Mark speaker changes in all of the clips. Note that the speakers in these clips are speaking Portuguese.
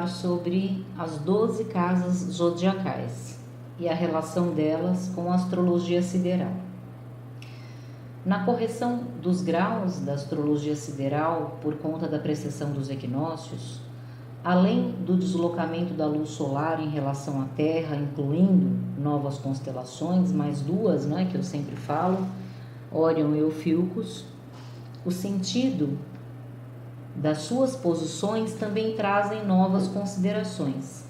Speaker 1: Sobre as 12 casas zodiacais e a relação delas com a astrologia sideral. Na correção dos graus da astrologia sideral por conta da precessão dos equinócios, além do deslocamento da luz solar em relação à Terra, incluindo novas constelações, mais duas, que eu sempre falo, Órion e Ophiuchus, o sentido das suas posições também trazem novas considerações.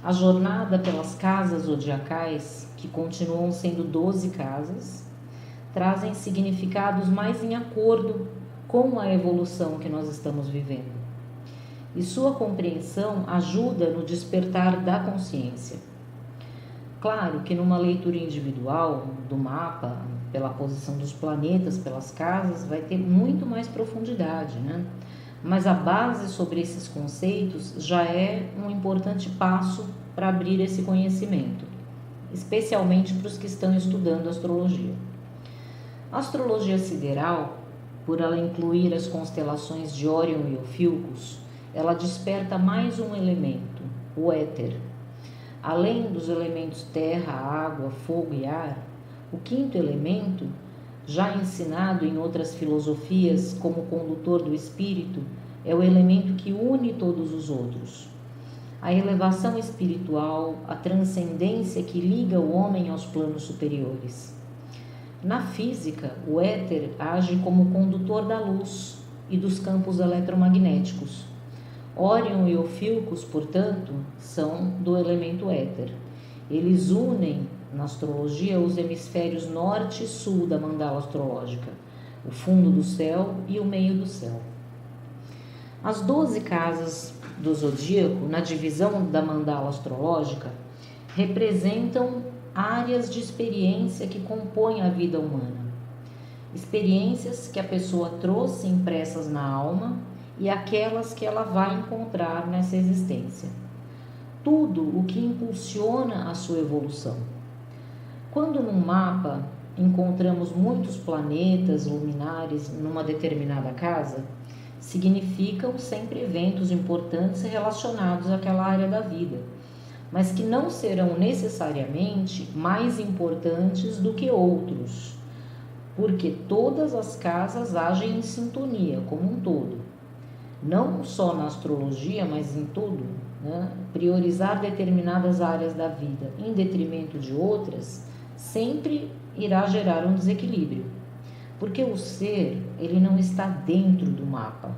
Speaker 1: A jornada pelas casas zodiacais, que continuam sendo 12 casas, trazem significados mais em acordo com a evolução que nós estamos vivendo. E sua compreensão ajuda no despertar da consciência. Claro que numa leitura individual do mapa, pela posição dos planetas, pelas casas, vai ter muito mais profundidade, Mas a base sobre esses conceitos já é um importante passo para abrir esse conhecimento, especialmente para os que estão estudando astrologia. A astrologia sideral, por ela incluir as constelações de Órion e Ophiuchus, ela desperta mais um elemento, o éter. Além dos elementos terra, água, fogo e ar, o quinto elemento, já ensinado em outras filosofias como condutor do espírito, é o elemento que une todos os outros. A elevação espiritual, a transcendência que liga o homem aos planos superiores. Na física, o éter age como condutor da luz e dos campos eletromagnéticos. Órion e Ophiuchus, portanto, são do elemento éter. Eles unem na astrologia os hemisférios norte e sul da mandala astrológica, o fundo do céu e o meio do céu. As 12 casas do zodíaco, na divisão da mandala astrológica, representam áreas de experiência que compõem a vida humana. Experiências que a pessoa trouxe impressas na alma e aquelas que ela vai encontrar nessa existência. Tudo o que impulsiona a sua evolução. Quando num mapa encontramos muitos planetas luminares numa determinada casa, significam sempre eventos importantes relacionados àquela área da vida, mas que não serão necessariamente mais importantes do que outros, porque todas as casas agem em sintonia como um todo. Não só na astrologia, mas em tudo, priorizar determinadas áreas da vida em detrimento de outras sempre irá gerar um desequilíbrio, porque o ser, ele não está dentro do mapa,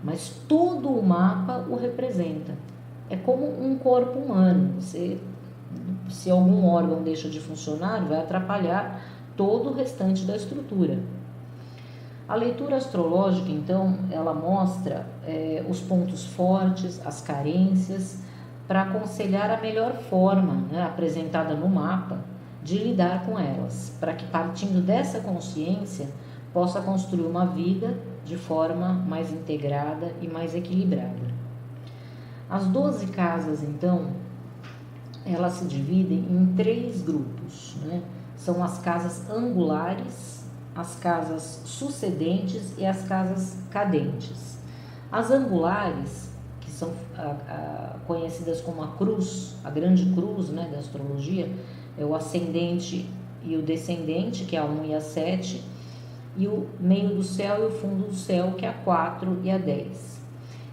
Speaker 1: mas todo o mapa o representa. É como um corpo humano. Se algum órgão deixa de funcionar, vai atrapalhar todo o restante da estrutura. A leitura astrológica, então, ela mostra os pontos fortes, as carências, para aconselhar a melhor forma, apresentada no mapa, de lidar com elas, para que, partindo dessa consciência, possa construir uma vida de forma mais integrada e mais equilibrada. As 12 casas, então, elas se dividem em 3 grupos, São as casas angulares, as casas sucedentes e as casas cadentes. As angulares, que são conhecidas como a cruz, a grande cruz, da astrologia, é o ascendente e o descendente, que é a 1 e a 7, e o meio do céu e o fundo do céu, que é a 4 e a 10.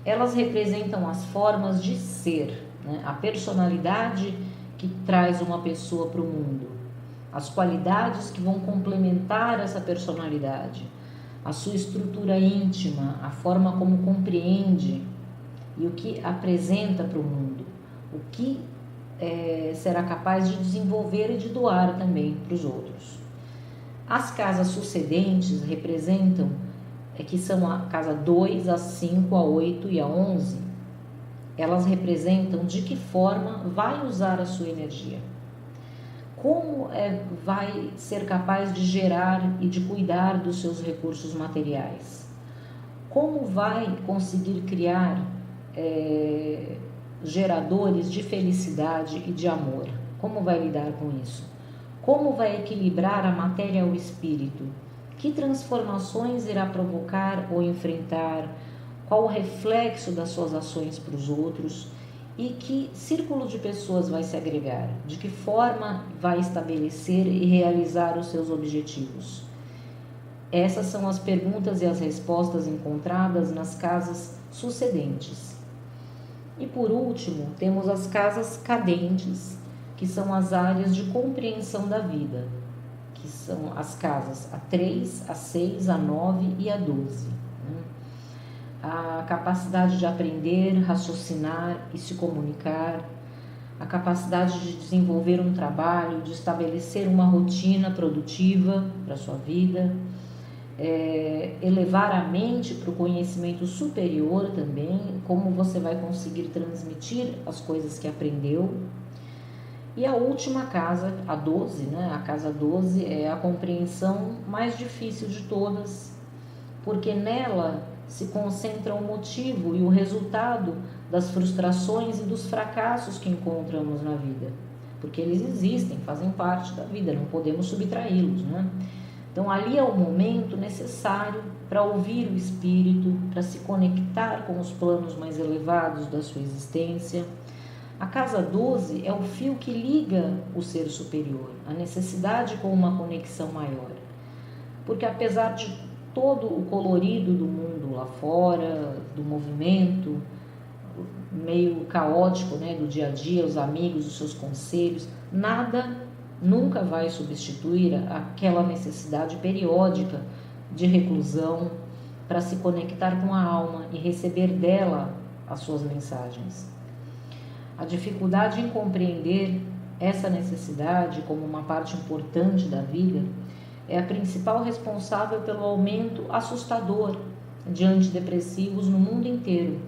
Speaker 1: Elas representam as formas de ser, a personalidade que traz uma pessoa para o mundo, as qualidades que vão complementar essa personalidade, a sua estrutura íntima, a forma como compreende e o que apresenta para o mundo, o que será capaz de desenvolver e de doar também para os outros. As casas sucedentes representam, que são a casa 2, a 5, a 8 e a 11, elas representam de que forma vai usar a sua energia, como vai ser capaz de gerar e de cuidar dos seus recursos materiais, como vai conseguir criar geradores de felicidade e de amor. Como vai lidar com isso? Como vai equilibrar a matéria ao espírito? Que transformações irá provocar ou enfrentar? Qual o reflexo das suas ações para os outros? E que círculo de pessoas vai se agregar? De que forma vai estabelecer e realizar os seus objetivos? Essas são as perguntas e as respostas encontradas nas casas sucedentes. E por último, temos as casas cadentes, que são as áreas de compreensão da vida, que são as casas A3, A6, A9 e A12. A capacidade de aprender, raciocinar e se comunicar, a capacidade de desenvolver um trabalho, de estabelecer uma rotina produtiva para a sua vida, elevar a mente para o conhecimento superior também, como você vai conseguir transmitir as coisas que aprendeu. E a última casa, a 12, né? A casa 12 é a compreensão mais difícil de todas, porque nela se concentra o motivo e o resultado das frustrações e dos fracassos que encontramos na vida, porque eles existem, fazem parte da vida, não podemos subtraí-los, né? Então ali é o momento necessário para ouvir o espírito, para se conectar com os planos mais elevados da sua existência. A casa 12 é o fio que liga o ser superior, a necessidade com uma conexão maior. Porque apesar de todo o colorido do mundo lá fora, do movimento, meio caótico, né, do dia a dia, os amigos, os seus conselhos, nada nunca vai substituir aquela necessidade periódica de reclusão para se conectar com a alma e receber dela as suas mensagens. A dificuldade em compreender essa necessidade como uma parte importante da vida é a principal responsável pelo aumento assustador de antidepressivos no mundo inteiro.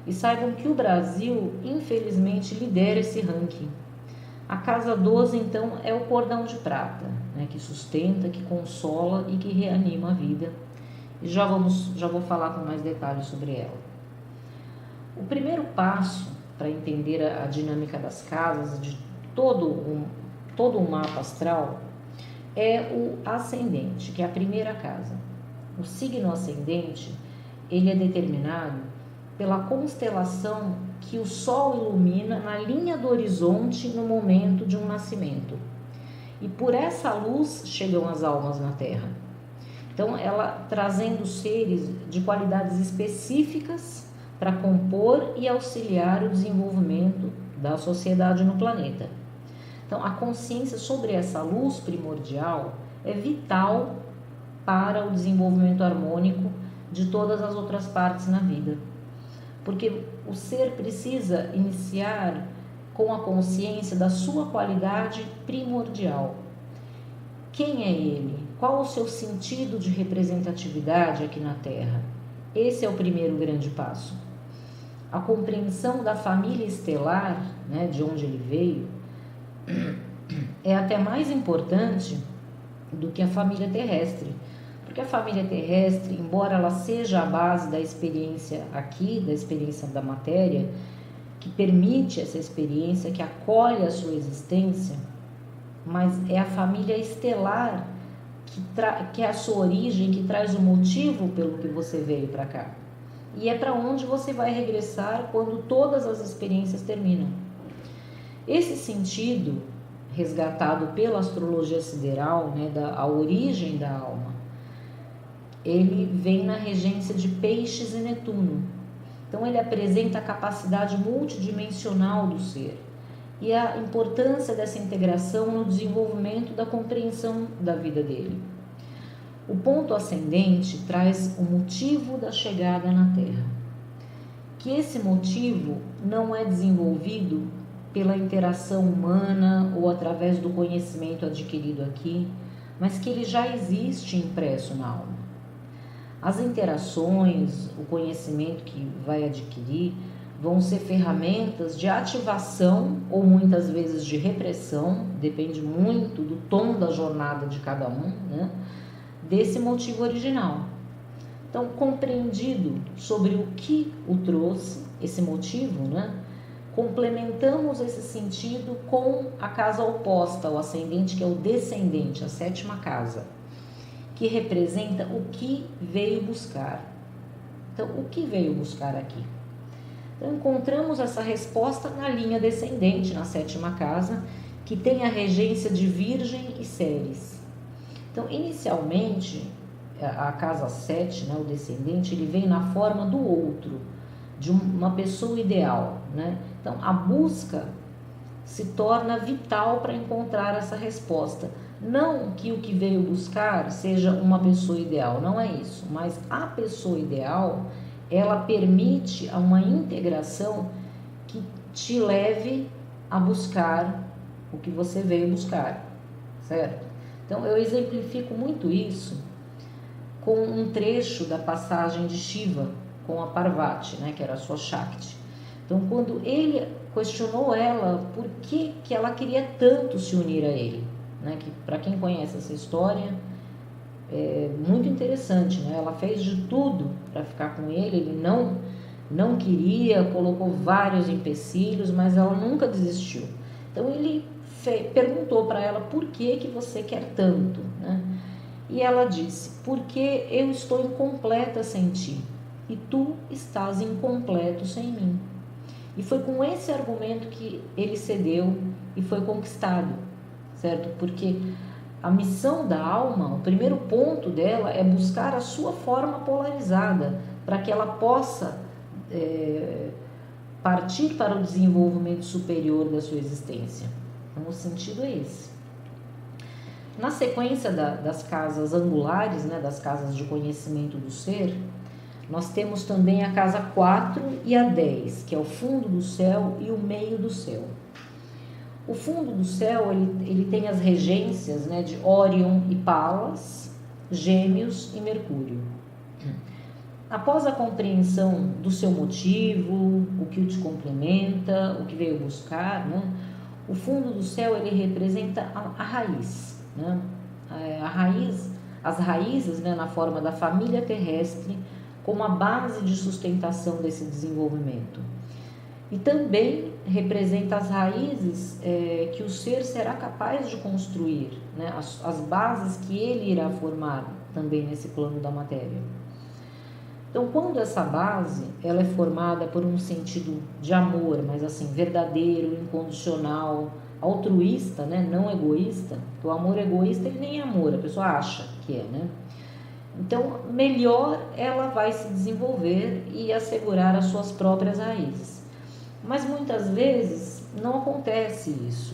Speaker 1: E saibam que o Brasil, infelizmente, lidera esse ranking. A casa 12, então, é o cordão de prata, né, que sustenta, que consola e que reanima a vida. E já vou falar com mais detalhes sobre ela. O primeiro passo para entender a dinâmica das casas, de todo um mapa astral, é o ascendente, que é a primeira casa. O signo ascendente, ele é determinado pela constelação que o Sol ilumina na linha do horizonte no momento de um nascimento. E por essa luz chegam as almas na Terra. Então, ela trazendo seres de qualidades específicas para compor e auxiliar o desenvolvimento da sociedade no planeta. Então, a consciência sobre essa luz primordial é vital para o desenvolvimento harmônico de todas as outras partes na vida. Porque o ser precisa iniciar com a consciência da sua qualidade primordial. Quem é ele? Qual o seu sentido de representatividade aqui na Terra? Esse é o primeiro grande passo. A compreensão da família estelar, né, de onde ele veio, é até mais importante do que a família terrestre. Porque a família terrestre, embora ela seja a base da experiência aqui, da experiência da matéria, que permite essa experiência, que acolhe a sua existência, mas é a família estelar que é a sua origem, que traz o motivo pelo que você veio para cá. E é para onde você vai regressar quando todas as experiências terminam. Esse sentido, resgatado pela astrologia sideral, né, a origem da alma, ele vem na regência de Peixes e Netuno. Então ele apresenta a capacidade multidimensional do ser e a importância dessa integração no desenvolvimento da compreensão da vida dele. O ponto ascendente traz o motivo da chegada na Terra. Que esse motivo não é desenvolvido pela interação humana ou através do conhecimento adquirido aqui, mas que ele já existe impresso na alma. As interações, o conhecimento que vai adquirir, vão ser ferramentas de ativação ou muitas vezes de repressão, depende muito do tom da jornada de cada um, né, desse motivo original. Então, compreendido sobre o que o trouxe, esse motivo, né, complementamos esse sentido com a casa oposta, o ascendente, que é o descendente, a 7ª casa, que representa o que veio buscar. Então, o que veio buscar aqui? Então, encontramos essa resposta na linha descendente, na 7ª casa, que tem a regência de Virgem e Ceres. Então, inicialmente, a casa 7, né, o descendente, ele vem na forma do outro, de uma pessoa ideal, né? Então, a busca se torna vital para encontrar essa resposta. Não que o que veio buscar seja uma pessoa ideal, não é isso, mas a pessoa ideal, ela permite uma integração que te leve a buscar o que você veio buscar, certo? Então, eu exemplifico muito isso com um trecho da passagem de Shiva com a Parvati, né, que era a sua Shakti. Então, quando ele questionou ela por que ela queria tanto se unir a ele, né, que para quem conhece essa história é muito interessante, né? Ela fez de tudo para ficar com ele não queria, colocou vários empecilhos, mas ela nunca desistiu. Então ele perguntou para ela por que você quer tanto, né? E ela disse: porque eu estou incompleta sem ti e tu estás incompleto sem mim. E foi com esse argumento que ele cedeu e foi conquistado, certo? Porque a missão da alma, o primeiro ponto dela é buscar a sua forma polarizada, para que ela possa partir para o desenvolvimento superior da sua existência. Então, o sentido é esse. Na sequência das casas angulares, né, das casas de conhecimento do ser, nós temos também a casa 4 e a 10, que é o fundo do céu e o meio do céu. O fundo do céu, ele tem as regências, né, de Órion e Palas, Gêmeos e Mercúrio. Após a compreensão do seu motivo, o que o te complementa, o que veio buscar, né, o fundo do céu, ele representa a raiz, né, as raízes, né, na forma da família terrestre, como a base de sustentação desse desenvolvimento. E também representa as raízes que o ser será capaz de construir, né? As bases que ele irá formar também nesse plano da matéria. Então, quando essa base ela é formada por um sentido de amor, mas assim, verdadeiro, incondicional, altruísta, né? Não egoísta, porque o amor egoísta ele nem é amor, a pessoa acha que é, né? Então, melhor ela vai se desenvolver e assegurar as suas próprias raízes. Mas muitas vezes não acontece isso.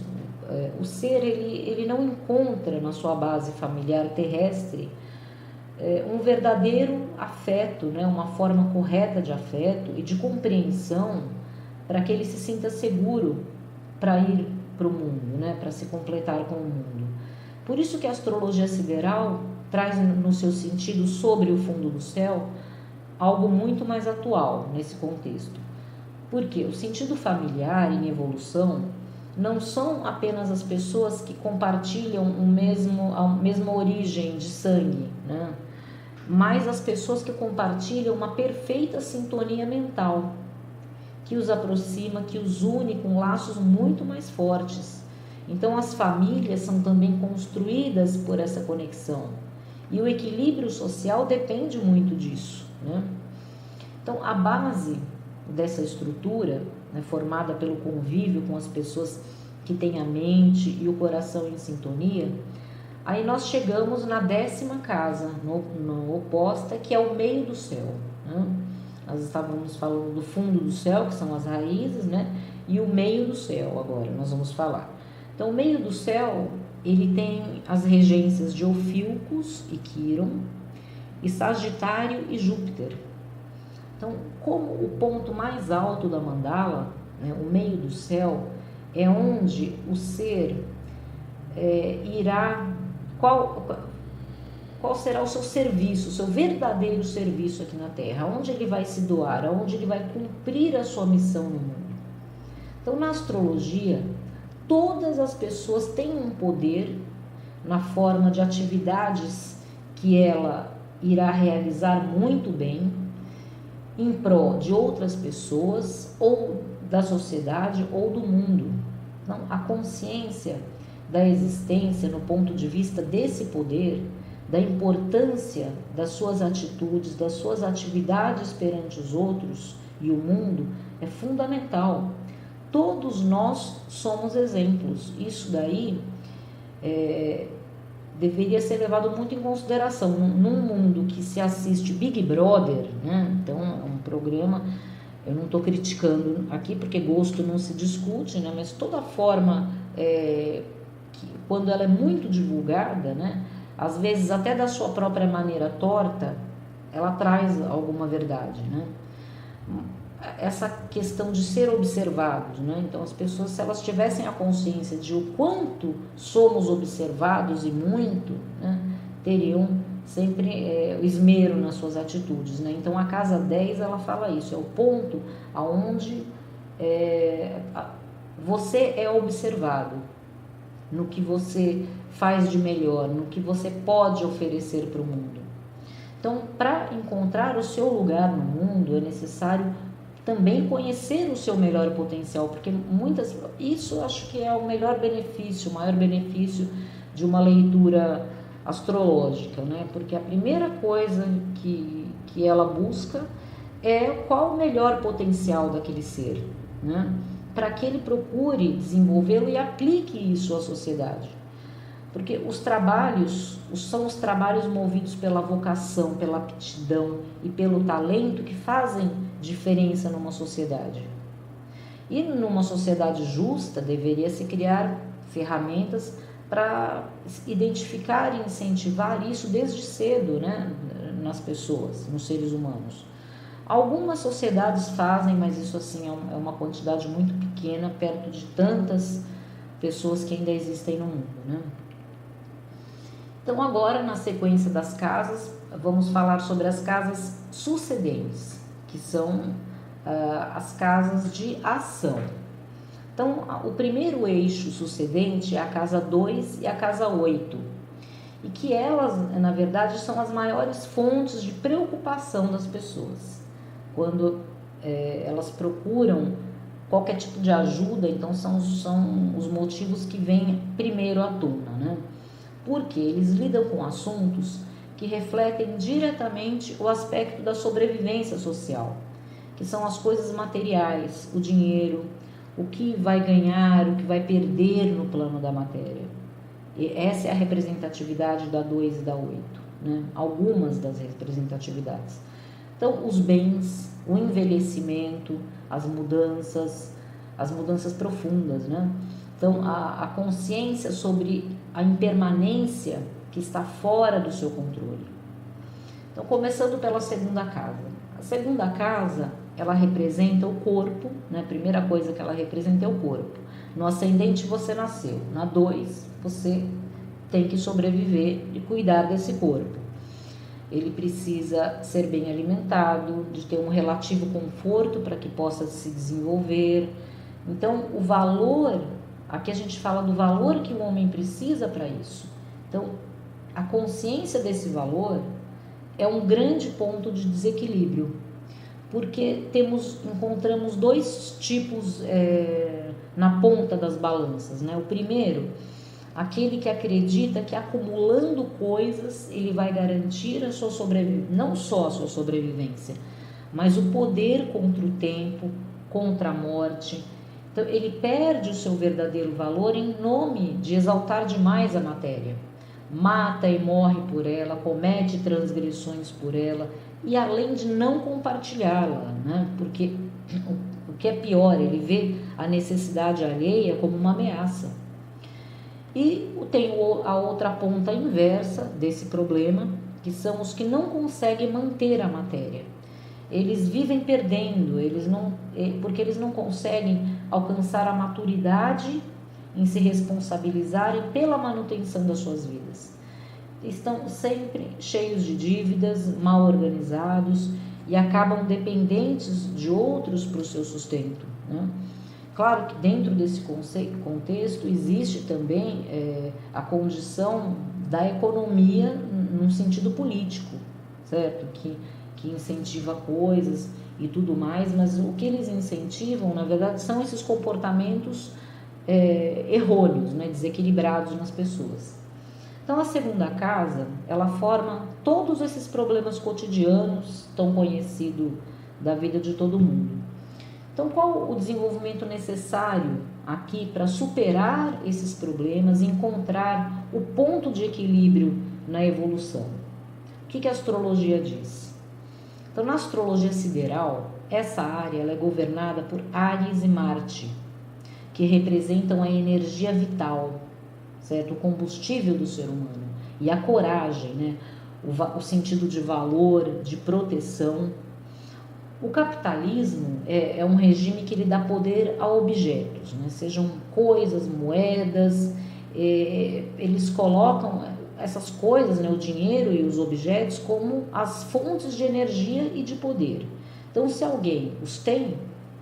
Speaker 1: O ser ele não encontra na sua base familiar terrestre um verdadeiro afeto, né? Uma forma correta de afeto e de compreensão para que ele se sinta seguro para ir para o mundo, né? Para se completar com o mundo. Por isso que a astrologia sideral traz no seu sentido sobre o fundo do céu algo muito mais atual nesse contexto. Porque o sentido familiar em evolução não são apenas as pessoas que compartilham a mesma origem de sangue, né? Mas as pessoas que compartilham uma perfeita sintonia mental, que os aproxima, que os une com laços muito mais fortes. Então as famílias são também construídas por essa conexão. E o equilíbrio social depende muito disso, né? Então a base dessa estrutura, né, formada pelo convívio com as pessoas que têm a mente e o coração em sintonia, aí nós chegamos na 10ª casa, no oposta, que é o meio do céu, né? Nós estávamos falando do fundo do céu, que são as raízes, né? E o meio do céu agora nós vamos falar. Então o meio do céu, ele tem as regências de Ophiuchus e Quiron, e Sagitário e Júpiter. Então, como o ponto mais alto da mandala, né, o meio do céu, é onde o ser irá... Qual será o seu serviço, o seu verdadeiro serviço aqui na Terra? Onde ele vai se doar, onde ele vai cumprir a sua missão no mundo. Então, na astrologia, todas as pessoas têm um poder na forma de atividades que ela irá realizar muito bem, em prol de outras pessoas ou da sociedade ou do mundo. Então, a consciência da existência no ponto de vista desse poder, da importância das suas atitudes, das suas atividades perante os outros e o mundo, é fundamental. Todos nós somos exemplos. Isso daí deveria ser levado muito em consideração. Num mundo que se assiste Big Brother, né? Então é um programa, eu não estou criticando aqui porque gosto não se discute, né? Mas toda forma, quando ela é muito divulgada, né? Às vezes até da sua própria maneira torta, ela traz alguma verdade, né? Essa questão de ser observados, né? Então as pessoas, se elas tivessem a consciência de o quanto somos observados e muito, né? Teriam sempre o esmero nas suas atitudes, né? Então a casa 10 ela fala isso, é o ponto aonde você é observado no que você faz de melhor, no que você pode oferecer para o mundo. Então, para encontrar o seu lugar no mundo, é necessário também conhecer o seu melhor potencial, porque isso eu acho que é o melhor benefício, o maior benefício de uma leitura astrológica, né? Porque a primeira coisa que ela busca é qual o melhor potencial daquele ser, né? Para que ele procure desenvolvê-lo e aplique isso à sociedade. Porque os trabalhos são os trabalhos movidos pela vocação, pela aptidão e pelo talento que fazem diferença numa sociedade. E numa sociedade justa, deveria se criar ferramentas para identificar e incentivar isso desde cedo, né, nas pessoas, nos seres humanos. Algumas sociedades fazem, mas isso assim é uma quantidade muito pequena perto de tantas pessoas que ainda existem no mundo, né? Então agora, na sequência das casas, vamos falar sobre as casas sucedentes, que são as casas de ação. Então, o primeiro eixo sucedente é a casa 2 e a casa 8, e que elas, na verdade, são as maiores fontes de preocupação das pessoas. Quando elas procuram qualquer tipo de ajuda, então são os motivos que vêm primeiro à tona, né? Porque eles lidam com assuntos que refletem diretamente o aspecto da sobrevivência social, que são as coisas materiais, o dinheiro, o que vai ganhar, o que vai perder no plano da matéria. E essa é a representatividade da 2 e da 8, né? Algumas das representatividades. Então, os bens, o envelhecimento, as mudanças profundas, né? Então, a consciência sobre a impermanência que está fora do seu controle. Então, começando pela segunda casa. A segunda casa, ela representa o corpo, né? A primeira coisa que ela representa é o corpo. No ascendente você nasceu, na 2 você tem que sobreviver e cuidar desse corpo. Ele precisa ser bem alimentado, de ter um relativo conforto para que possa se desenvolver. Então, o valor, aqui a gente fala do valor que o homem precisa para isso. Então, a consciência desse valor é um grande ponto de desequilíbrio, porque encontramos dois tipos na ponta das balanças, né? O primeiro, aquele que acredita que acumulando coisas ele vai garantir a sua sobrevivência, não só a sua sobrevivência, mas o poder contra o tempo, contra a morte. Então ele perde o seu verdadeiro valor em nome de exaltar demais a matéria. Mata e morre por ela, comete transgressões por ela, e além de não compartilhá-la, né? Porque o que é pior, ele vê a necessidade alheia como uma ameaça. E tem a outra ponta inversa desse problema, que são os que não conseguem manter a matéria. Eles vivem perdendo, porque eles não conseguem alcançar a maturidade em se responsabilizarem pela manutenção das suas vidas. Estão sempre cheios de dívidas, mal organizados e acabam dependentes de outros para o seu sustento, né? Claro que dentro desse contexto existe também a condição da economia num sentido político, certo? Que incentiva coisas e tudo mais, mas o que eles incentivam, na verdade, são esses comportamentos errôneos, né, desequilibrados nas pessoas. Então, a segunda casa, ela forma todos esses problemas cotidianos, tão conhecido da vida de todo mundo. Então, qual o desenvolvimento necessário aqui para superar esses problemas e encontrar o ponto de equilíbrio na evolução? O que a astrologia diz? Então, na astrologia sideral, essa área ela é governada por Áries e Marte, que representam a energia vital, certo? O combustível do ser humano e a coragem, né? O sentido de valor, de proteção. O capitalismo é um regime que lhe dá poder a objetos, né? Sejam coisas, moedas, eles colocam essas coisas, né, o dinheiro e os objetos, como as fontes de energia e de poder. Então, se alguém os tem,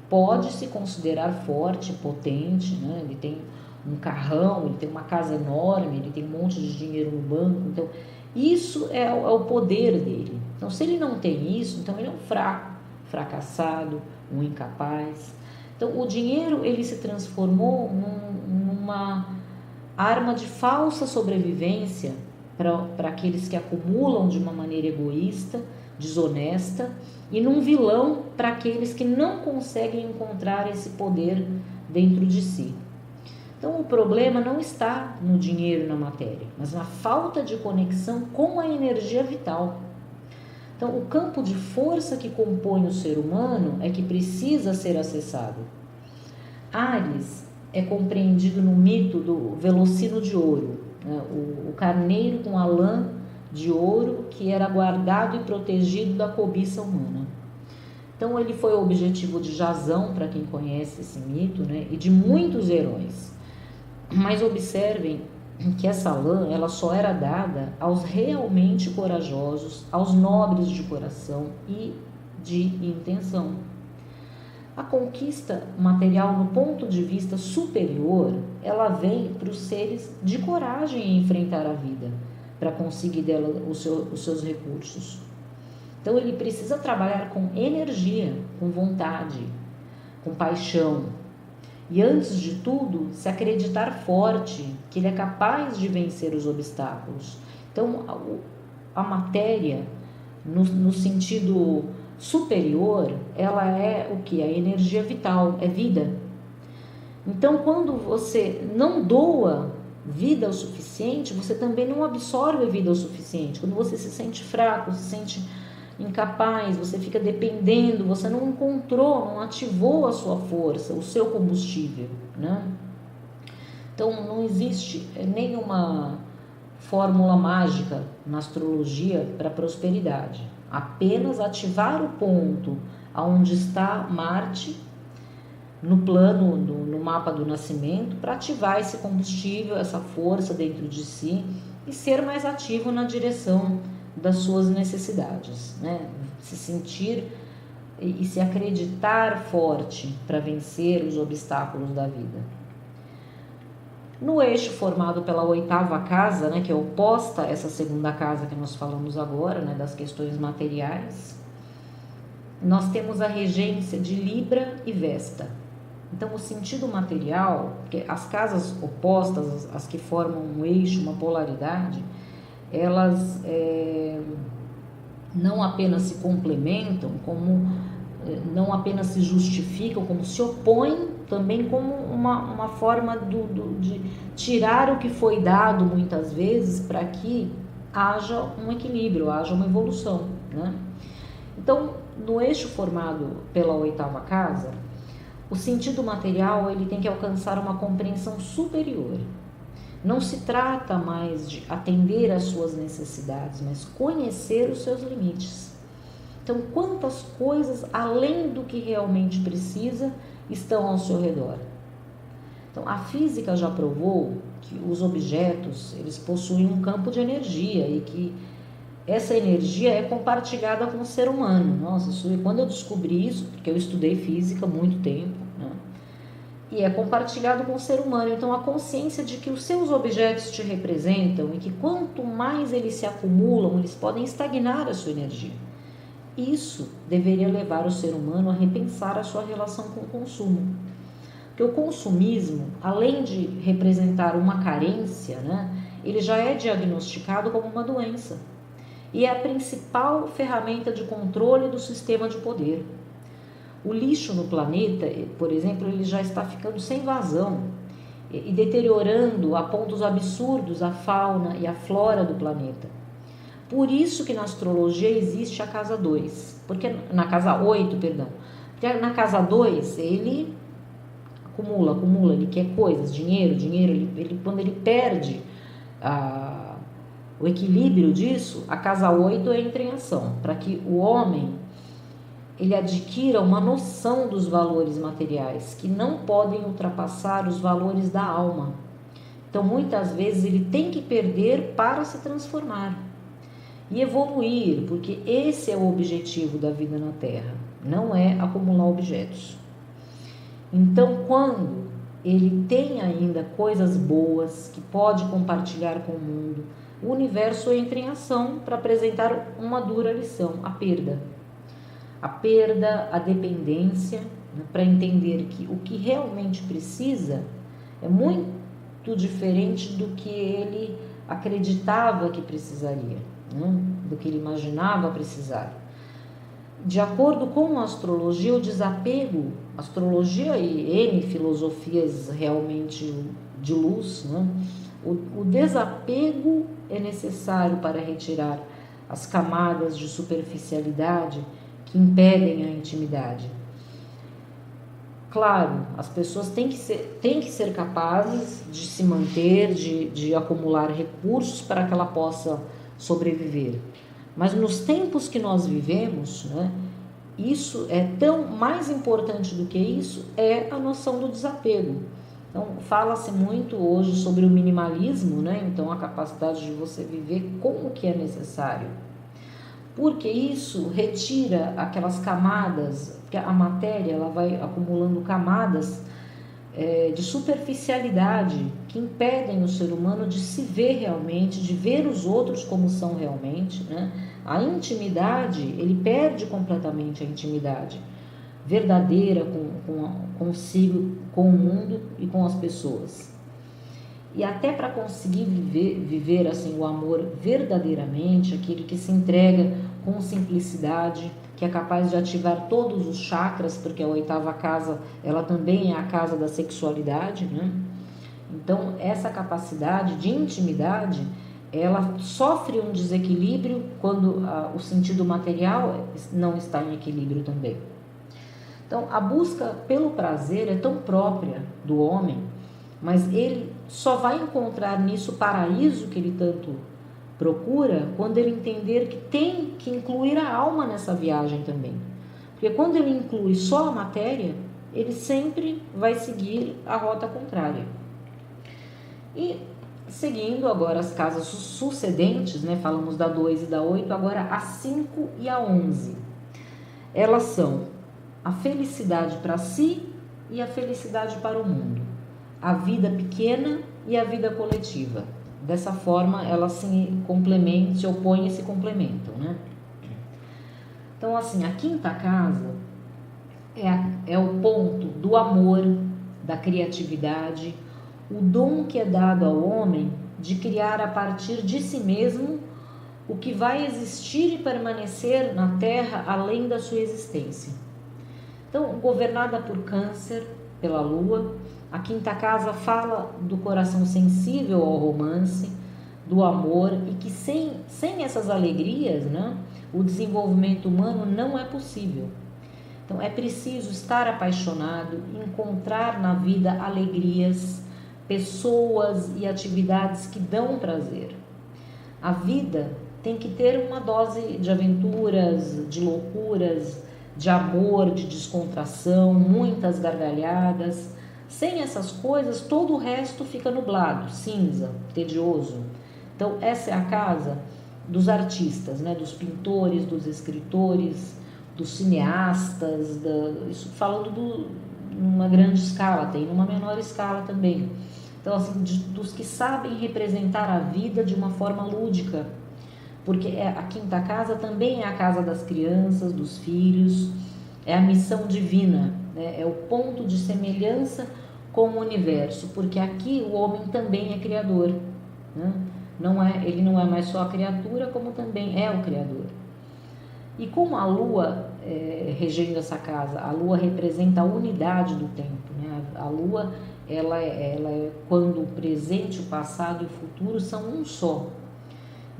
Speaker 1: pode se considerar forte, potente, né? Ele tem um carrão, ele tem uma casa enorme, ele tem um monte de dinheiro no banco. Então, isso é o poder dele. Então, se ele não tem isso, então ele é um fraco, fracassado, um incapaz. Então, o dinheiro ele se transformou numa arma de falsa sobrevivência para aqueles que acumulam de uma maneira egoísta, desonesta, e num vilão para aqueles que não conseguem encontrar esse poder dentro de si. Então, o problema não está no dinheiro e na matéria, mas na falta de conexão com a energia vital. Então, o campo de força que compõe o ser humano é que precisa ser acessado. Áries é compreendido no mito do Velocino de Ouro, né? O carneiro com a lã de ouro que era guardado e protegido da cobiça humana. Então, ele foi o objetivo de Jasão, para quem conhece esse mito, né? E de muitos heróis. Mas observem que essa lã ela só era dada aos realmente corajosos, aos nobres de coração e de intenção. A conquista material no ponto de vista superior, ela vem para os seres de coragem em enfrentar a vida, para conseguir dela os seus recursos. Então ele precisa trabalhar com energia, com vontade, com paixão. E antes de tudo, se acreditar forte, que ele é capaz de vencer os obstáculos. Então, a matéria, no sentido superior, ela é o que? A energia vital, é vida. Então, quando você não doa vida o suficiente, você também não absorve vida o suficiente. Quando você se sente fraco, se sente incapaz, você fica dependendo, você não encontrou, não ativou a sua força, o seu combustível, né? Então, não existe nenhuma fórmula mágica na astrologia para prosperidade. Apenas ativar o ponto aonde está Marte no plano, no mapa do nascimento, para ativar esse combustível, essa força dentro de si e ser mais ativo na direção das suas necessidades, né? Se sentir e se acreditar forte para vencer os obstáculos da vida. No eixo formado pela oitava casa, né, que é oposta a essa segunda casa que nós falamos agora, né, das questões materiais, nós temos a regência de Libra e Vesta. Então, o sentido material, porque as casas opostas, as que formam um eixo, uma polaridade, elas não apenas se complementam, como não apenas se justificam, como se opõem também como uma forma de tirar o que foi dado muitas vezes para que haja um equilíbrio, haja uma evolução, né? Então, no eixo formado pela oitava casa, o sentido material ele tem que alcançar uma compreensão superior. Não se trata mais de atender às suas necessidades, mas conhecer os seus limites. Então, quantas coisas além do que realmente precisa estão ao seu redor? Então, a física já provou que os objetos, eles possuem um campo de energia e que essa energia é compartilhada com o ser humano. Nossa, quando eu descobri isso, porque eu estudei física há muito tempo, né? E é compartilhado com o ser humano. Então, a consciência de que os seus objetos te representam e que quanto mais eles se acumulam, eles podem estagnar a sua energia. isso deveria levar o ser humano a repensar a sua relação com o consumo. Porque o consumismo, além de representar uma carência, né, ele já é diagnosticado como uma doença. E é a principal ferramenta de controle do sistema de poder. O lixo no planeta, por exemplo, ele já está ficando sem vazão e deteriorando a pontos absurdos a fauna e a flora do planeta. Por isso que na astrologia existe a casa 2, porque na casa 8, perdão. Porque na casa 2, ele acumula, ele quer coisas, dinheiro, ele quando ele perde o equilíbrio disso, a casa 8 entra em ação, para que o homem ele adquira uma noção dos valores materiais, que não podem ultrapassar os valores da alma. Então, muitas vezes, ele tem que perder para se transformar e evoluir, porque esse é o objetivo da vida na Terra, não é acumular objetos. Então, quando ele tem ainda coisas boas que pode compartilhar com o mundo, o universo entra em ação para apresentar uma dura lição, a perda. A perda, a dependência, né, para entender que o que realmente precisa é muito diferente do que ele acreditava que precisaria, né, do que ele imaginava precisar. De acordo com a astrologia, o desapego, astrologia e N filosofias realmente de luz, né, o desapego é necessário para retirar as camadas de superficialidade que impedem a intimidade. Claro, as pessoas têm que ser capazes de se manter, de acumular recursos para que ela possa sobreviver. Mas nos tempos que nós vivemos, né, isso é tão mais importante do que isso, é a noção do desapego. Então, fala-se muito hoje sobre o minimalismo, né? Então, a capacidade de você viver com o que é necessário. Porque isso retira aquelas camadas, porque a matéria ela vai acumulando camadas de superficialidade que impedem o ser humano de se ver realmente, de ver os outros como são realmente, né? A intimidade, ele perde completamente a intimidade verdadeira consigo, com o mundo e com as pessoas. E até para conseguir viver assim o amor verdadeiramente, aquele que se entrega com simplicidade, que é capaz de ativar todos os chakras, porque a 8ª casa, ela também é a casa da sexualidade, né? Então, essa capacidade de intimidade, ela sofre um desequilíbrio quando o sentido material não está em equilíbrio também. Então, a busca pelo prazer é tão própria do homem, mas ele só vai encontrar nisso o paraíso que ele tanto procura quando ele entender que tem que incluir a alma nessa viagem também. Porque quando ele inclui só a matéria, ele sempre vai seguir a rota contrária. E seguindo agora as casas sucedentes, né, falamos da 2 e da 8, agora a 5 e a 11. Elas são a felicidade para si e a felicidade para o mundo. A vida pequena e a vida coletiva. Dessa forma, elas se complementam, se opõem e se complementam, né? Então, assim, a 5ª casa é o ponto do amor, da criatividade, o dom que é dado ao homem de criar a partir de si mesmo o que vai existir e permanecer na Terra além da sua existência. Então, governada por Câncer, pela Lua, a 5ª casa fala do coração sensível ao romance, do amor, e que sem essas alegrias, né, o desenvolvimento humano não é possível. Então, é preciso estar apaixonado, encontrar na vida alegrias, pessoas e atividades que dão prazer. A vida tem que ter uma dose de aventuras, de loucuras, de amor, de descontração, muitas gargalhadas. Sem essas coisas, todo o resto fica nublado, cinza, tedioso. Então, essa é a casa dos artistas, né? Dos pintores, dos escritores, dos cineastas, isso falando numa grande escala, tem numa menor escala também. Então, assim, dos que sabem representar a vida de uma forma lúdica, porque a quinta casa também é a casa das crianças, dos filhos, é a missão divina, né? É o ponto de semelhança com o universo, porque aqui o homem também é criador, né? Ele não é mais só a criatura, como também é o criador. E como a lua, regendo essa casa, a lua representa a unidade do tempo, né? A lua, ela é quando o presente, o passado e o futuro são um só.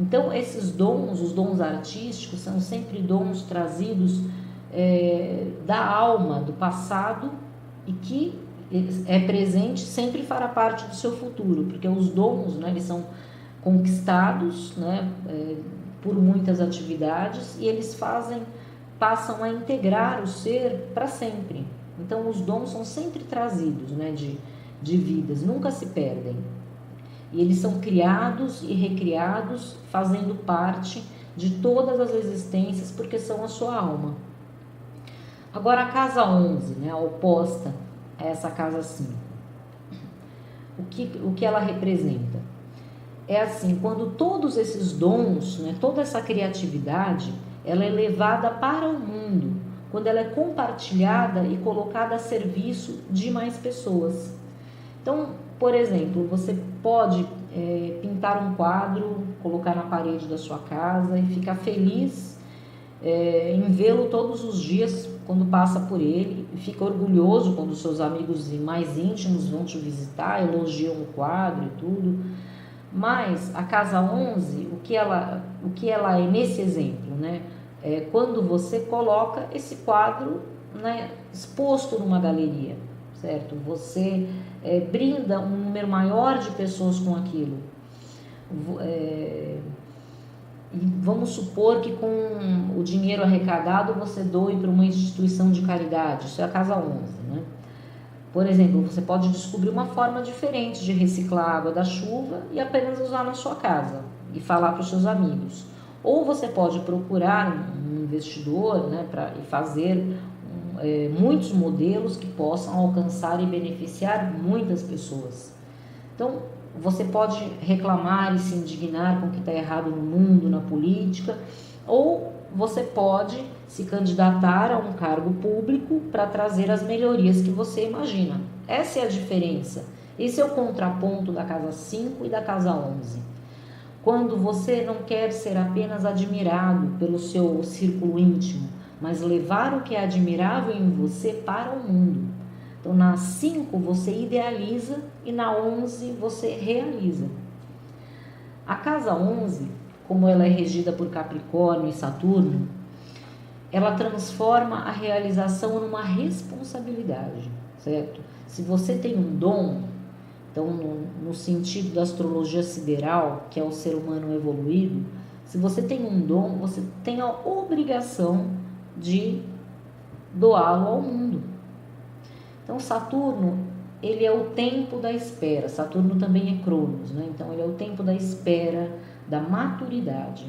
Speaker 1: Então, esses dons, os dons artísticos, são sempre dons trazidos da alma, do passado, e que é presente, sempre fará parte do seu futuro, porque os dons, né, eles são conquistados, né, por muitas atividades, e eles passam a integrar o ser para sempre. Então, os dons são sempre trazidos, né, de vidas, nunca se perdem. E eles são criados e recriados, fazendo parte de todas as existências, porque são a sua alma. Agora, a casa 11, né, a oposta a essa casa 5. O que ela representa? É assim, quando todos esses dons, né, toda essa criatividade, ela é levada para o mundo, quando ela é compartilhada e colocada a serviço de mais pessoas. Então, por exemplo, você pode pintar um quadro, colocar na parede da sua casa e ficar feliz em vê-lo todos os dias quando passa por ele, e fica orgulhoso quando seus amigos mais íntimos vão te visitar, elogiam o quadro e tudo. Mas a casa 11, o que ela é nesse exemplo, né? É quando você coloca esse quadro, né, exposto numa galeria, certo? Você brinda um número maior de pessoas com aquilo. E vamos supor que com o dinheiro arrecadado você doe para uma instituição de caridade, isso é a casa 11, né? Por exemplo, você pode descobrir uma forma diferente de reciclar a água da chuva e apenas usar na sua casa e falar para os seus amigos. Ou você pode procurar um investidor, né, e fazer muitos modelos que possam alcançar e beneficiar muitas pessoas. Então, você pode reclamar e se indignar com o que está errado no mundo, na política, ou você pode se candidatar a um cargo público para trazer as melhorias que você imagina. Essa é a diferença. Esse é o contraponto da casa 5 e da casa 11. Quando você não quer ser apenas admirado pelo seu círculo íntimo, mas levar o que é admirável em você para o mundo. Então, na 5 você idealiza e na 11 você realiza. A casa 11, como ela é regida por Capricórnio e Saturno, ela transforma a realização numa responsabilidade, certo? Se você tem um dom, então no sentido da astrologia sideral, que é o ser humano evoluído, se você tem um dom, você tem a obrigação de doá-lo ao mundo. Então, Saturno, ele é o tempo da espera. Saturno também é Cronos, né? Então, ele é o tempo da espera, da maturidade.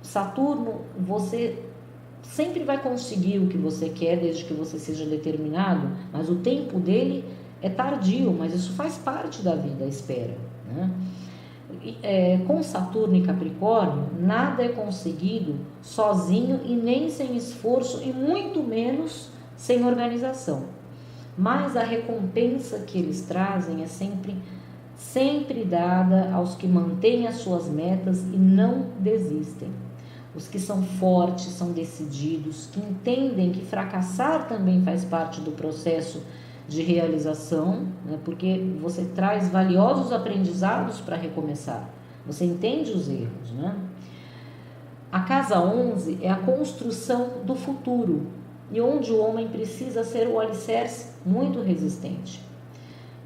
Speaker 1: Saturno, você sempre vai conseguir o que você quer, desde que você seja determinado, mas o tempo dele é tardio, mas isso faz parte da vida, a espera, né? Com Saturno e Capricórnio, nada é conseguido sozinho e nem sem esforço, e muito menos sem organização. Mas a recompensa que eles trazem é sempre dada aos que mantêm as suas metas e não desistem. Os que são fortes, são decididos, que entendem que fracassar também faz parte do processo de realização, né? Porque você traz valiosos aprendizados para recomeçar. Você entende os erros, né? A casa 11 é a construção do futuro, e onde o homem precisa ser o alicerce muito resistente.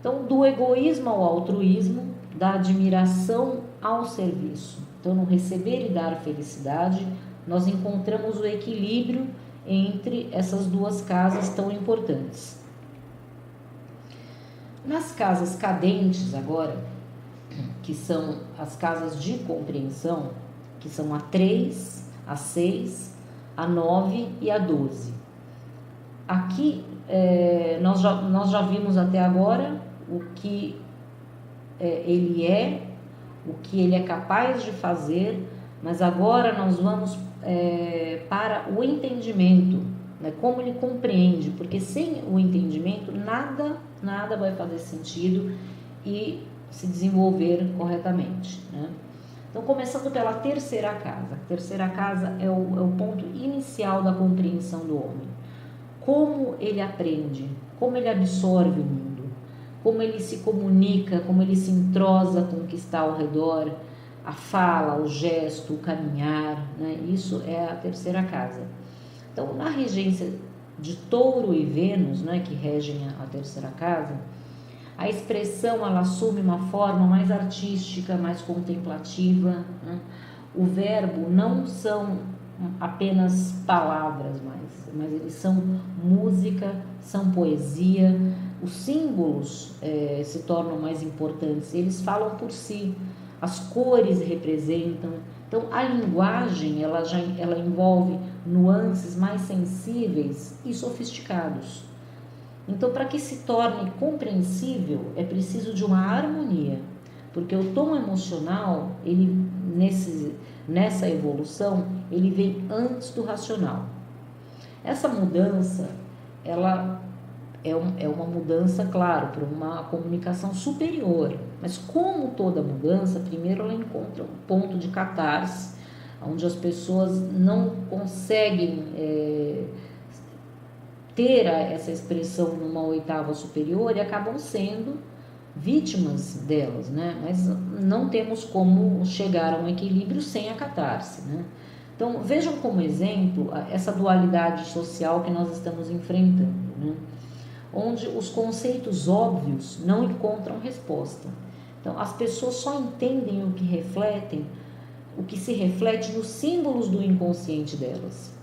Speaker 1: Então, do egoísmo ao altruísmo, da admiração ao serviço. Então, no receber e dar felicidade, nós encontramos o equilíbrio entre essas duas casas tão importantes. Nas casas cadentes agora, que são as casas de compreensão, que são a 3, a 6, a 9 e a 12. Aqui nós já vimos até agora o que ele é, o que ele é capaz de fazer, Mas agora nós vamos para o entendimento, né? Como ele compreende, porque sem o entendimento nada vai fazer sentido e se desenvolver corretamente, né? Então, começando pela terceira casa. A terceira casa é o ponto inicial da compreensão do homem. Como ele aprende, como ele absorve o mundo, como ele se comunica, como ele se entrosa com o que está ao redor, a fala, o gesto, o caminhar, né? Isso é a terceira casa. Então, na regência de Touro e Vênus, né, que regem a terceira casa, a expressão ela assume uma forma mais artística, mais contemplativa, né? O verbo não são apenas palavras mas eles são música, são poesia. Os símbolos se tornam mais importantes, eles falam por si, as cores representam. Então a linguagem ela envolve nuances mais sensíveis e sofisticados. Então, para que se torne compreensível, é preciso de uma harmonia, porque o tom emocional, ele nessa evolução, ele vem antes do racional. Essa mudança, ela é uma mudança, claro, para uma comunicação superior, mas como toda mudança, primeiro ela encontra um ponto de catarse, onde as pessoas não conseguem ter essa expressão numa oitava superior e acabam sendo vítimas delas, né? Mas não temos como chegar a um equilíbrio sem a catarse, né? Então, vejam como exemplo essa dualidade social que nós estamos enfrentando, né? Onde os conceitos óbvios não encontram resposta. Então, as pessoas só entendem o que se reflete nos símbolos do inconsciente delas.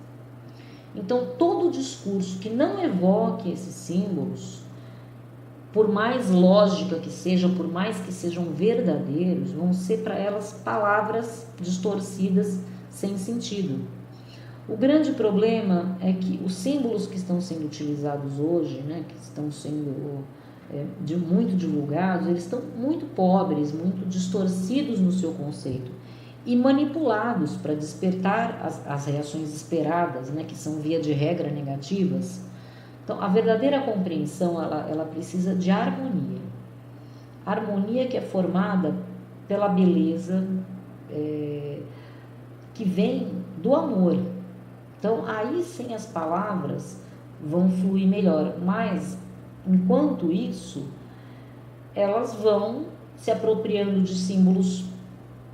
Speaker 1: Então, todo discurso que não evoque esses símbolos, por mais lógica que seja, por mais que sejam verdadeiros, vão ser para elas palavras distorcidas, sem sentido. O grande problema é que os símbolos que estão sendo utilizados hoje, né, que estão sendo muito divulgados, eles estão muito pobres, muito distorcidos no seu conceito e manipulados para despertar as reações esperadas, né, que são via de regra negativas. Então, a verdadeira compreensão, ela precisa de harmonia. Harmonia que é formada pela beleza que vem do amor. Então, aí sim as palavras vão fluir melhor, mas enquanto isso, elas vão se apropriando de símbolos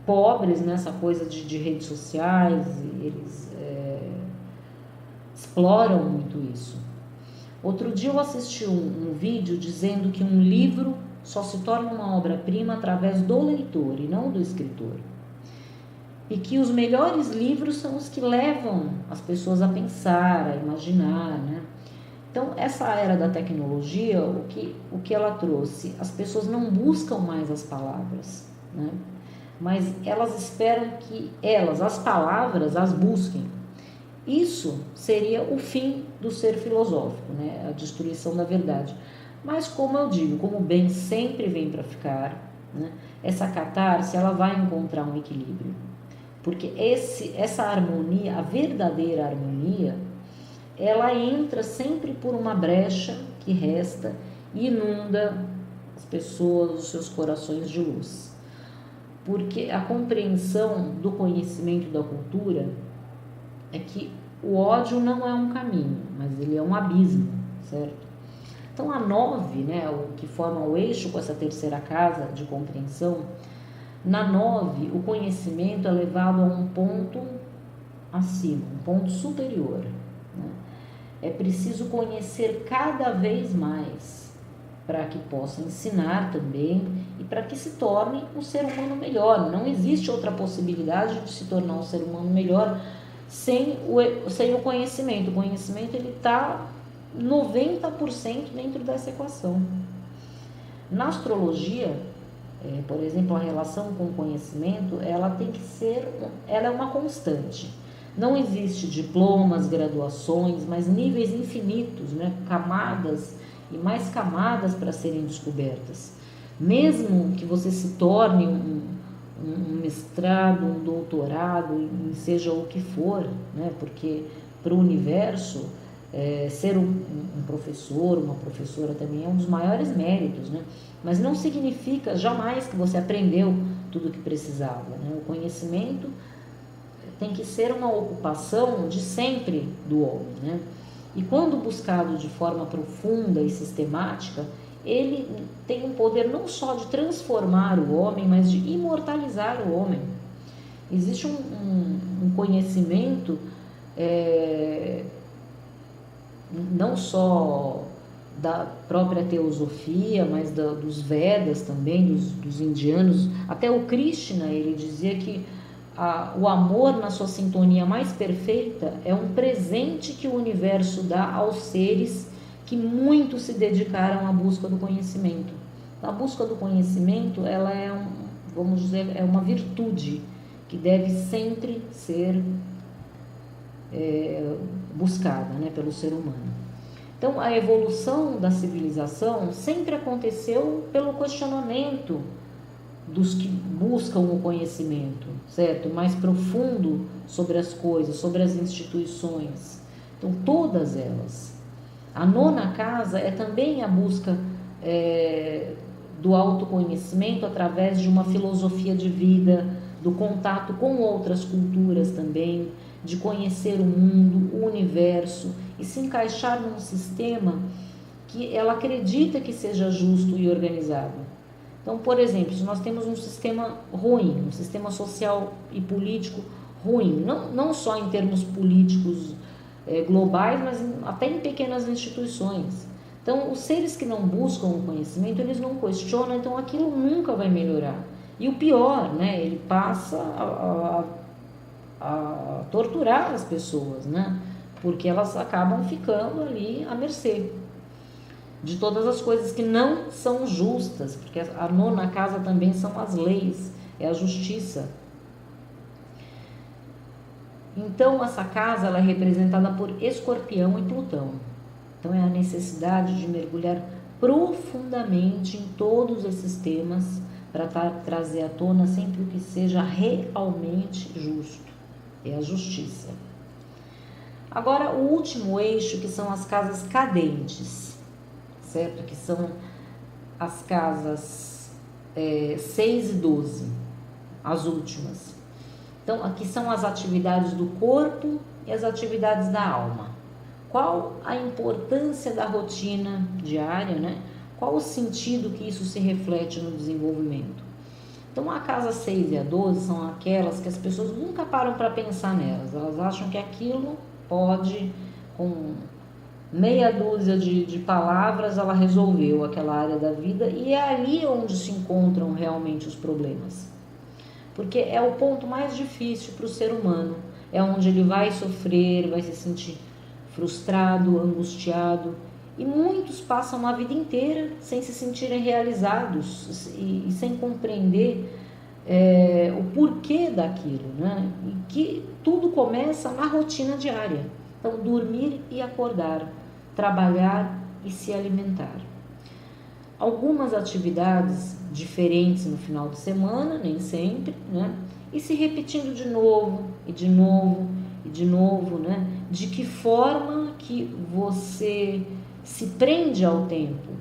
Speaker 1: pobres, nessa coisa de redes sociais, eles exploram muito isso. Outro dia eu assisti um vídeo dizendo que um livro só se torna uma obra-prima através do leitor e não do escritor. E que os melhores livros são os que levam as pessoas a pensar, a imaginar, né? Então, essa era da tecnologia, o que ela trouxe? As pessoas não buscam mais as palavras, né? Mas elas esperam que as palavras, as busquem. Isso seria o fim do ser filosófico, né? A destruição da verdade. Mas, como eu digo, como o bem sempre vem para ficar, né? Essa catarse, ela vai encontrar um equilíbrio. Porque essa harmonia, a verdadeira harmonia, ela entra sempre por uma brecha que resta e inunda as pessoas, os seus corações de luz. Porque a compreensão do conhecimento da cultura é que o ódio não é um caminho, mas ele é um abismo, certo? Então a 9, né, o que forma o eixo com essa terceira casa de compreensão, na 9 o conhecimento é levado a um ponto acima, um ponto superior, né? É preciso conhecer cada vez mais para que possa ensinar também e para que se torne um ser humano melhor. Não existe outra possibilidade de se tornar um ser humano melhor sem o conhecimento. O conhecimento está 90% dentro dessa equação. Na astrologia, por exemplo, a relação com o conhecimento, ela é uma constante. Não existe diplomas, graduações, mas níveis infinitos, né? Camadas e mais camadas para serem descobertas. Mesmo que você se torne um mestrado, um doutorado, seja o que for, né? Porque para o universo, ser um professor, uma professora também é um dos maiores méritos, né? Mas não significa jamais que você aprendeu tudo o que precisava, né? O conhecimento tem que ser uma ocupação de sempre do homem, né? E quando buscado de forma profunda e sistemática, ele tem um poder não só de transformar o homem, mas de imortalizar o homem. Existe um conhecimento, não só da própria teosofia, mas dos Vedas também, dos indianos. Até o Krishna, ele dizia que o amor na sua sintonia mais perfeita é um presente que o universo dá aos seres que muito se dedicaram à busca do conhecimento. A busca do conhecimento, ela vamos dizer, é uma virtude que deve sempre ser buscada, né, pelo ser humano. Então, a evolução da civilização sempre aconteceu pelo questionamento dos que buscam o conhecimento, certo? Mais profundo sobre as coisas, sobre as instituições. Então, todas elas. A nona casa é também a busca do autoconhecimento através de uma filosofia de vida, do contato com outras culturas também, de conhecer o mundo, o universo e se encaixar num sistema que ela acredita que seja justo e organizado. Então, por exemplo, se nós temos um sistema ruim, um sistema social e político ruim, não só em termos políticos globais, mas até em pequenas instituições. Então, os seres que não buscam o conhecimento, eles não questionam, então aquilo nunca vai melhorar. E o pior, né, ele passa a torturar as pessoas, né, porque elas acabam ficando ali à mercê de todas as coisas que não são justas, porque a nona casa também são as leis, é a justiça. Então, essa casa ela é representada por Escorpião e Plutão. Então, é a necessidade de mergulhar profundamente em todos esses temas para trazer à tona sempre o que seja realmente justo. É a justiça. Agora, o último eixo, que são as casas cadentes, certo? Que são as casas 6 e 12, as últimas. Então, aqui são as atividades do corpo e as atividades da alma. Qual a importância da rotina diária, né? Qual o sentido que isso se reflete no desenvolvimento? Então, a casa 6 e a 12 são aquelas que as pessoas nunca param para pensar nelas. Elas acham que aquilo pode, com meia dúzia de palavras, ela resolveu aquela área da vida, e é ali onde se encontram realmente os problemas. Porque é o ponto mais difícil para o ser humano, é onde ele vai sofrer, vai se sentir frustrado, angustiado, e muitos passam a vida inteira sem se sentirem realizados e sem compreender o porquê daquilo, né? E que tudo começa na rotina diária. Então, dormir e acordar, trabalhar e se alimentar. Algumas atividades diferentes no final de semana, nem sempre, né? E se repetindo de novo, e de novo, e de novo, né? De que forma que você se prende ao tempo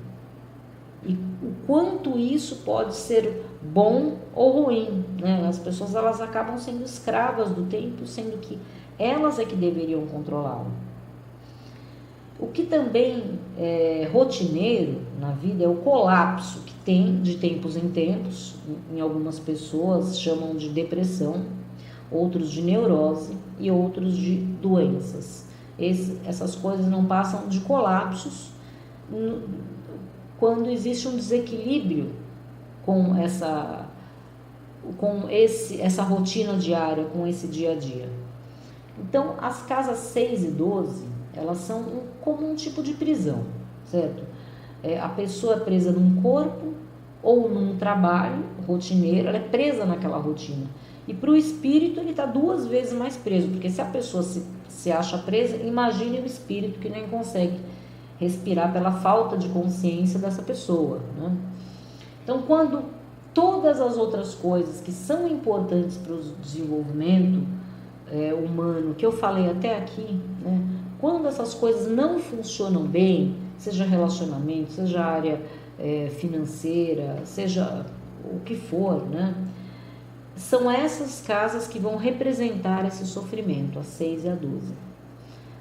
Speaker 1: e o quanto isso pode ser bom ou ruim, né? As pessoas elas acabam sendo escravas do tempo, sendo que elas é que deveriam controlá-lo. O que também é rotineiro na vida é o colapso que tem de tempos em tempos. Em algumas pessoas chamam de depressão, outros de neurose e outros de doenças. Essas coisas não passam de colapsos quando existe um desequilíbrio com essa rotina diária, com esse dia a dia. Então, as casas 6 e 12, elas são como um tipo de prisão, certo? A pessoa é presa num corpo ou num trabalho rotineiro, ela é presa naquela rotina. E para o espírito, ele está 2 vezes mais preso, porque se a pessoa se acha presa, imagine o espírito que nem consegue respirar pela falta de consciência dessa pessoa, né? Então, quando todas as outras coisas que são importantes para o desenvolvimento humano, que eu falei até aqui, né? Quando essas coisas não funcionam bem, seja relacionamento, seja área financeira, seja o que for, né? São essas casas que vão representar esse sofrimento, a 6 e a 12.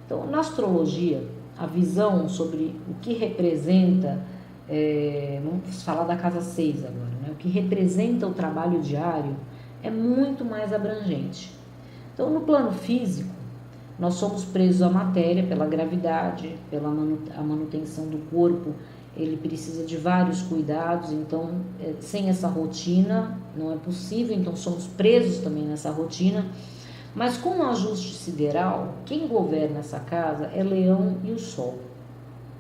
Speaker 1: Então, na astrologia, a visão sobre o que representa, vamos falar da casa 6 agora, né? O que representa o trabalho diário é muito mais abrangente. Então, no plano físico, nós somos presos à matéria pela gravidade, pela a manutenção do corpo, ele precisa de vários cuidados, então sem essa rotina não é possível, então somos presos também nessa rotina. Mas com o ajuste sideral, quem governa essa casa é Leão e o Sol,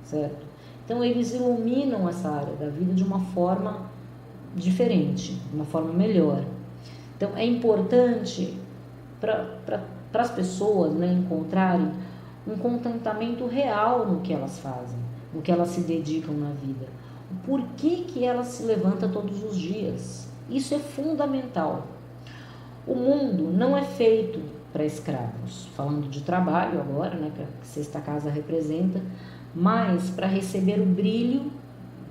Speaker 1: certo? Então eles iluminam essa área da vida de uma forma diferente, de uma forma melhor. Então é importante para as pessoas, né, encontrarem um contentamento real no que elas fazem, no que elas se dedicam na vida. O porquê que ela se levanta todos os dias. Isso é fundamental. O mundo não é feito para escravos, falando de trabalho agora, né, que a sexta casa representa, mas para receber o brilho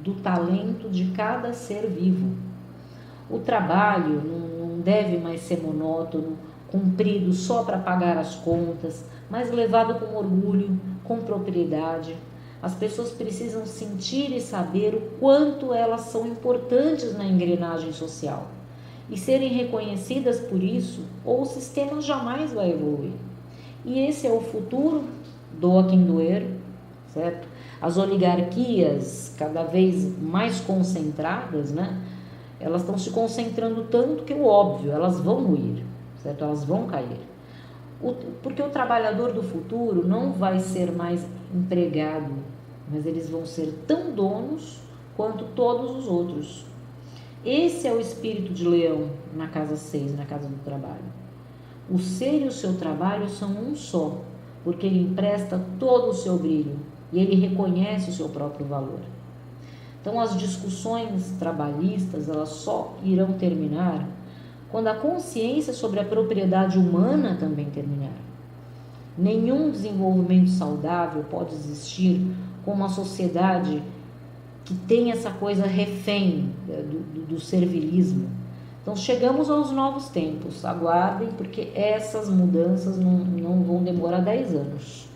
Speaker 1: do talento de cada ser vivo. O trabalho não deve mais ser monótono, cumprido só para pagar as contas, mas levado com orgulho, com propriedade. As pessoas precisam sentir e saber o quanto elas são importantes na engrenagem social e serem reconhecidas por isso, ou o sistema jamais vai evoluir. E esse é o futuro, doa quem doer, certo? As oligarquias cada vez mais concentradas, né? Elas estão se concentrando tanto que o óbvio, elas vão ruir, certo? Elas vão cair. Porque o trabalhador do futuro não vai ser mais empregado, mas eles vão ser tão donos quanto todos os outros. Esse é o espírito de Leão na casa 6, na casa do trabalho. O ser e o seu trabalho são um só, porque ele empresta todo o seu brilho e ele reconhece o seu próprio valor. Então as discussões trabalhistas, elas só irão terminar quando a consciência sobre a propriedade humana também terminar. Nenhum desenvolvimento saudável pode existir com uma sociedade que tem essa coisa refém do servilismo. Então chegamos aos novos tempos, aguardem, porque essas mudanças não vão demorar 10 anos.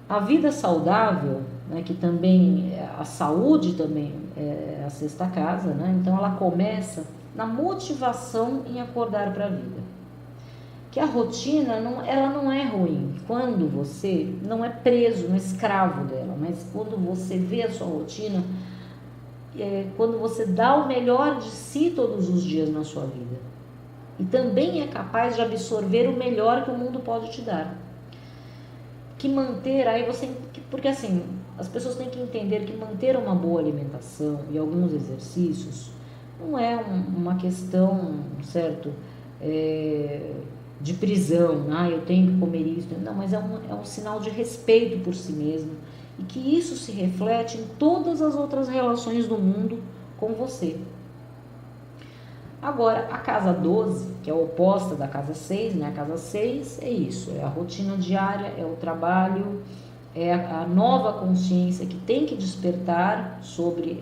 Speaker 1: A vida saudável, né, que também, a saúde também é a sexta casa, né? Então ela começa na motivação em acordar para a vida. Que a rotina, ela não é ruim quando você não é preso, não é escravo dela, mas quando você vê a sua rotina, quando você dá o melhor de si todos os dias na sua vida. E também é capaz de absorver o melhor que o mundo pode te dar. Que manter, porque assim, as pessoas têm que entender que manter uma boa alimentação e alguns exercícios não é uma questão, certo, de prisão, eu tenho que comer isso, não, mas é um sinal de respeito por si mesmo e que isso se reflete em todas as outras relações do mundo com você. Agora, a casa 12, que é a oposta da casa 6, né? A casa 6 é isso, é a rotina diária, é o trabalho, é a nova consciência que tem que despertar sobre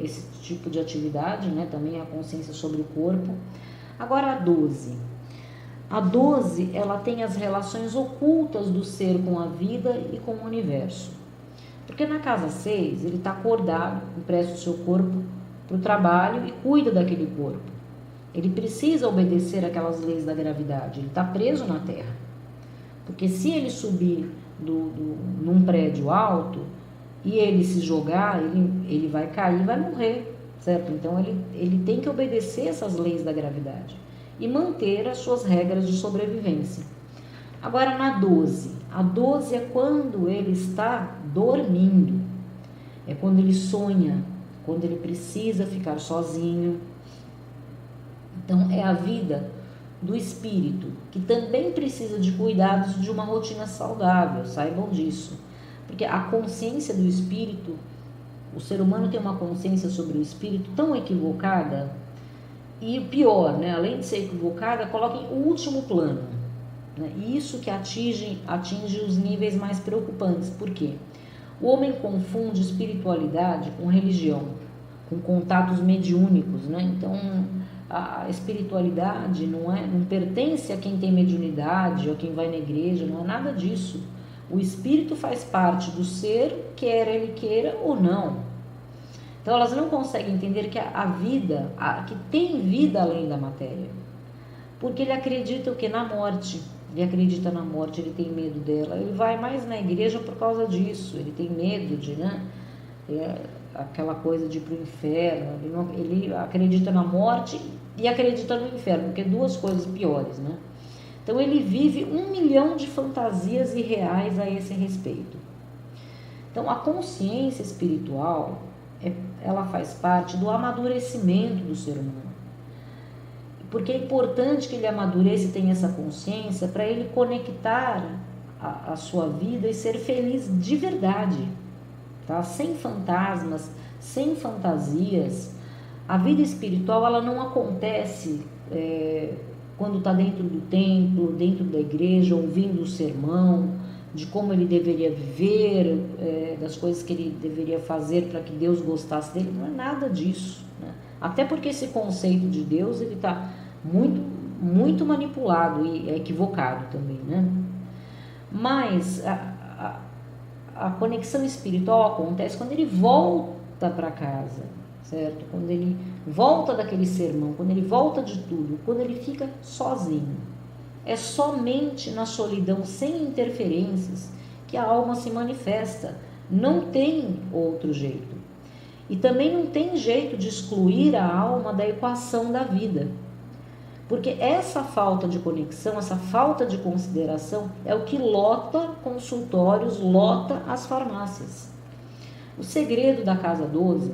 Speaker 1: esse tipo de atividade, né? Também a consciência sobre o corpo. Agora a 12. A 12, ela tem as relações ocultas do ser com a vida e com o universo. Porque na casa 6, ele está acordado, empresta o seu corpo para o trabalho e cuida daquele corpo. Ele precisa obedecer aquelas leis da gravidade, ele está preso na Terra. Porque se ele subir num prédio alto e ele se jogar, ele vai cair e vai morrer, certo? Então ele tem que obedecer essas leis da gravidade e manter as suas regras de sobrevivência. Agora na 12, a 12 é quando ele está dormindo, é quando ele sonha, quando ele precisa ficar sozinho. Então é a vida do espírito, que também precisa de cuidados de uma rotina saudável, saibam disso. Porque a consciência do espírito o ser humano tem uma consciência sobre o espírito tão equivocada, e pior, né, além de ser equivocada, coloca em último plano, né? Isso que atinge os níveis mais preocupantes. Por quê? O homem confunde espiritualidade com religião, com contatos mediúnicos, né? Então, a espiritualidade não pertence a quem tem mediunidade ou quem vai na igreja, não é nada disso. O espírito faz parte do ser, quer ele queira ou não. Então elas não conseguem entender que a vida, que tem vida além da matéria. Porque ele acredita o que? Na morte. Ele acredita na morte, ele tem medo dela. Ele vai mais na igreja por causa disso. Ele tem medo de, né? Aquela coisa de ir para o inferno. Ele acredita na morte e acredita no inferno, porque é duas coisas piores, né? Então ele vive 1 milhão de fantasias irreais a esse respeito. Então a consciência espiritual, ela faz parte do amadurecimento do ser humano. Porque é importante que ele amadureça e tenha essa consciência para ele conectar a sua vida e ser feliz de verdade, tá? Sem fantasmas, sem fantasias. A vida espiritual, ela não acontece quando está dentro do templo, dentro da igreja, ouvindo o sermão, de como ele deveria viver, das coisas que ele deveria fazer para que Deus gostasse dele. Não é nada disso, né? Até porque esse conceito de Deus, ele está muito, muito manipulado e é equivocado também, né? Mas a conexão espiritual acontece quando ele volta para casa, certo? Quando ele volta daquele sermão, quando ele volta de tudo, quando ele fica sozinho. É somente na solidão, sem interferências, que a alma se manifesta. Não tem outro jeito. E também não tem jeito de excluir a alma da equação da vida. Porque essa falta de conexão, essa falta de consideração é o que lota consultórios, lota as farmácias. O segredo da Casa 12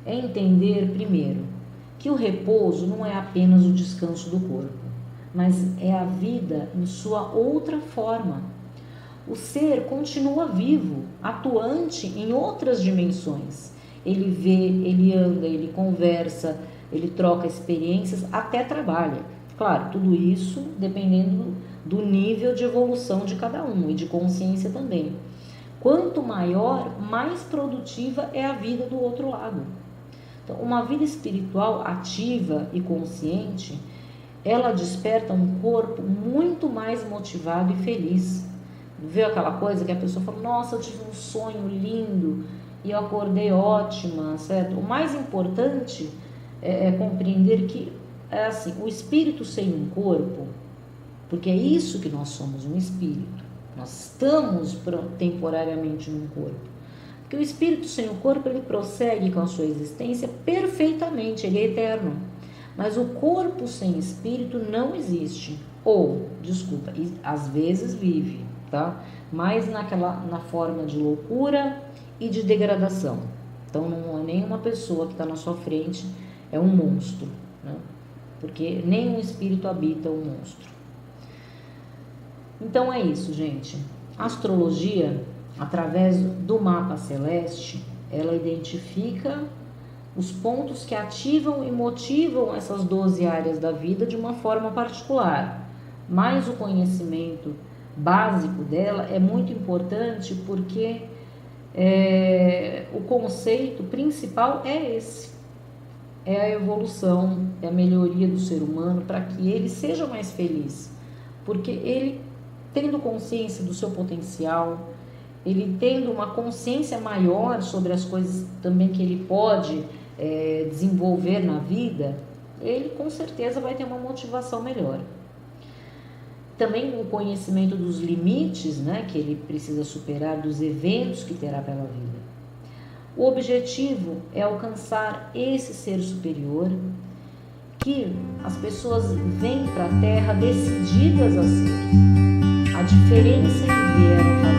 Speaker 1: é entender, primeiro, que o repouso não é apenas o descanso do corpo, mas é a vida em sua outra forma. O ser continua vivo, atuante em outras dimensões. Ele vê, ele anda, ele conversa, ele troca experiências, até trabalha. Claro, tudo isso dependendo do nível de evolução de cada um e de consciência também. Quanto maior, mais produtiva é a vida do outro lado. Então, uma vida espiritual ativa e consciente, ela desperta um corpo muito mais motivado e feliz. Viu aquela coisa que a pessoa fala, nossa, eu tive um sonho lindo e eu acordei ótima, certo? O mais importante é compreender que assim, o espírito sem um corpo, porque é isso que nós somos, um espírito. Nós estamos temporariamente num corpo. Porque o espírito sem o corpo, ele prossegue com a sua existência perfeitamente, ele é eterno. Mas o corpo sem espírito não existe. Ou, desculpa, às vezes vive, tá? Mas na forma de loucura e de degradação. Então não é nenhuma pessoa que está na sua frente, é um monstro, né? Porque nenhum espírito habita um monstro. Então é isso, gente. A astrologia, através do mapa celeste, ela identifica os pontos que ativam e motivam essas 12 áreas da vida de uma forma particular. Mas o conhecimento básico dela é muito importante porque o conceito principal é esse. É a evolução, é a melhoria do ser humano para que ele seja mais feliz. Porque ele, tendo consciência do seu potencial, ele tendo uma consciência maior sobre as coisas também que ele pode desenvolver na vida, ele com certeza vai ter uma motivação melhor. Também o conhecimento dos limites, né, que ele precisa superar, dos eventos que terá pela vida. O objetivo é alcançar esse ser superior que as pessoas vêm para a Terra decididas a ser. A diferença que vieram fazer